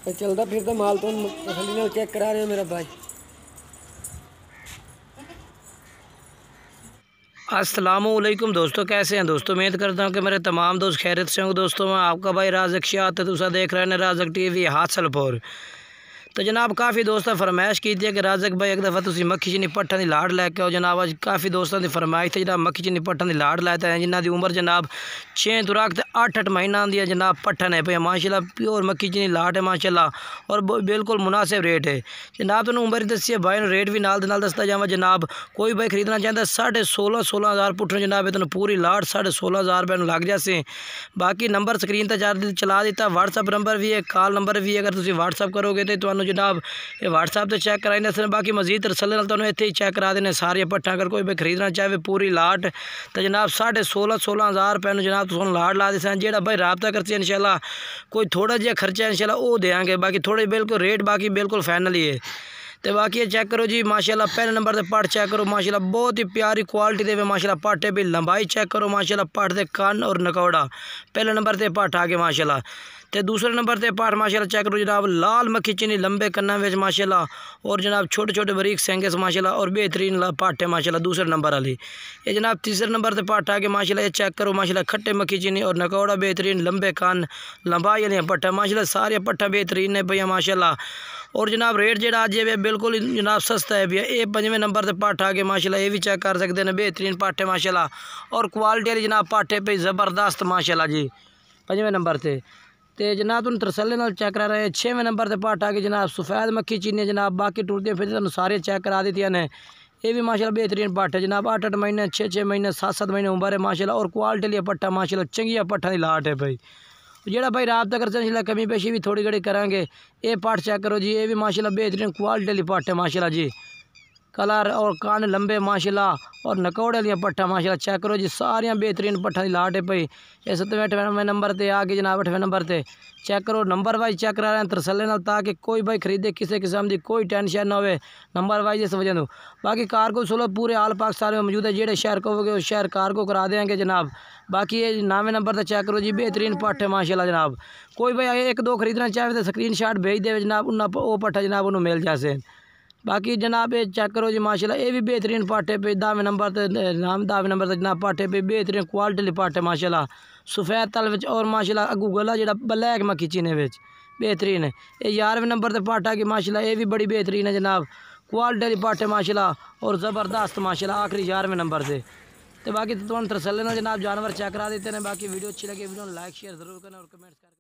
तो चलता फिरता माल तो तसल्ली नाल चेक करा रहे हो मेरा भाई। अस्सलामुअलैकुम दोस्तों, कैसे हैं दोस्तों। उम्मीद करता हूँ कि मेरे तमाम दोस्त खैरियत से होंगे। दोस्तों मैं आपका भाई राज़क शाह तुसा देख रहे हैं राज़क टीवी हासलपुर। तो जनाब काफ़ी दोस्तों फरमाइश की थी कि राज़क भाई एक दफ़ा तुम मक्खी चीनी पट्ठा की लाड़ लैके आओ। जनाब अज काफ़ी दोस्तों की फरमाइश थी जनाब मक्खी चीनी पट्ठा की लाड़ लैते हैं जिन्हों की उम्र जनाब 6 तो रख 8 महीना दी है। जनाब पट्ठन है पे माशाल्लाह प्योर मक्खी चीनी लाट है माशाल्लाह और बिल्कुल मुनासिब रेट है। जनाब तुम उम्र दसी है भाई रेट भी नाल दसता जावा। जनाब कोई भाई खरीदना चाहता है 16,500 पुट्ठन जनाब तुम पूरी लाट 16,500 रुपये लग जासे। बाकी नंबर स्क्रीन पर चला दिता, व्हाट्सअप नंबर भी है, कॉल नंबर भी है। अगर तुम व्हाट्सअप करोगे तो जनाब ये व्हाट्सअप से चेक कराई ने। बाकी मजीद तसल्ली नाल तुहानू इत्थे ही चेक करा देने सारिया पट्ठा। अगर कोई भी खरीदना चाहे पूरी लाट तो जनाब 16,500 रुपये जनाब तुहानू लाट ला दें। जेड़ा भाई रबता करते इंशाल्लाह कोई थोड़ा जिहा खर्चा इंशाल्लाह वो देंगे, बाकी थोड़े बिल्कुल रेट बाकी बिल्कुल फाइनल ही है। तो बाकी ये चेक करो जी माशाल्लाह पहले नंबर से पट चेक करो माशाल्लाह बहुत ही प्यारी क्वालिटी दे माशाल्लाह पट है भी। लंबाई चेक करो माशाल्लाह पट दे कान और नकौड़ा पहले नंबर से पट आ गए माशाल्लाह। तो दूसरे नंबर से पट माशाल्लाह चेक करो जनाब लाल मक्खी चीनी लंबे कन्ना में माशाल्लाह और जनाब छोटे छोटे बारीक सेंगे माशाल्लाह और बेहतरीन पट है माशाल्लाह दूसरे नंबर वाली। ये जनाब तीसरे नंबर से पट आ गए माशाल्लाह। ये चेक करो माशाल्लाह खट्टे मक्खी चीनी और नकौड़ा बेहतरीन लंबे कान लंबाई वाली पट्ठा माशाल्लाह सारे पट्ठा बेहतरीन है भैया माशाल्लाह। और जनाब रेट जो अज है बिल्कुल जनाब सस्ता है भैया। ये 5वें नंबर से पट आ गए माशाल्लाह। ये भी चेक कर सकते हैं बेहतरीन पट है माशाल्लाह और क्वालिटी वाली जनाब पट है भाई ज़बरदस्त माशाल्लाह जी 5वें नंबर से। तो जनाब तुम तसल्ली नाल चेक करा रहे हैं 6वें नंबर से पट आ गए जनाब सफ़ेद मक्खी चीनी जनाब। बाकी टुरते फिरते तुम सारे चेक करा दी ने। ये भी माशाल्लाह बेहतरीन पट है जनाब 8-8 महीने 6-6 महीने 7-7 महीने उम्र है माशाल्लाह और क्वालिटी लिया पट्ठा माशाल्लाह चंगिया पट्ठा की लाट है भाई। जेड़ा भाई रबता करते इंशाल्लाह कमी पेशी भी थोड़ी घड़ी करांगे। ये पट चेक करो जी, ये भी माशाल्लाह बेहतरीन क्वालिटी वाली पट है माशाल्लाह जी। कलर और कान लंबे माशाल्लाह और नकौड़े वाली पट्ठा माशाल्लाह चेक करो जी सारिया बेहतरीन पट्ठा की लाट है भाई। ये 7वें 8वें नंबर से आ गए जनाब 8वें नंबर से चेक करो नंबर वाइज चेक करा रहे हैं तसल्ली नाल ताकि कोई भाई खरीदे किसी किस्म की कोई टेंशन ना हो नंबर वाइज इस वजह। बाकी कारगो सहूलत पूरे आल पाकिस्तान में मौजूद है। जेड़े शहर कहोगे उस शहर कारगो करा देंगे जनाब। बाकी ये 9वें नंबर से चेक करो जी बेहतरीन पट्ठ है माशाल्लाह जनाब। कोई भाई 1-2 खरीदना चाहे तो स्क्रीनशॉट भेज दे जनाब उन्हें वो पट्ठा जनाब उन्होंने मिल जासे। बाकी जनाब ये चेक करो जी माशाल्लाह ये भी बेहतरीन पट है पे 10वें नंबर से 10वें नंबर से जनाब पट है पे बेहतरीन क्वालिटी पट है माशाल्लाह सफ़ेद तल विच और माशाल्लाह अगू गला जो ब्लैक मक्खी चीने विच बेहतरीन है। ये 11वें नंबर से पट आ गई माशाल्लाह ये भी बड़ी बेहतरीन है जनाब क्वालिटी पट है माशाल्लाह और ज़बरदस्त माशाल्लाह आखिरी 11वें नंबर से। तो बाकी तुम तसल्ली नाल जनाब जानवर चेक करा देते हैं। बाकी वीडियो अच्छी लगी वीडियो लाइक शेयर ज़रूर करना और कमेंट्स करना।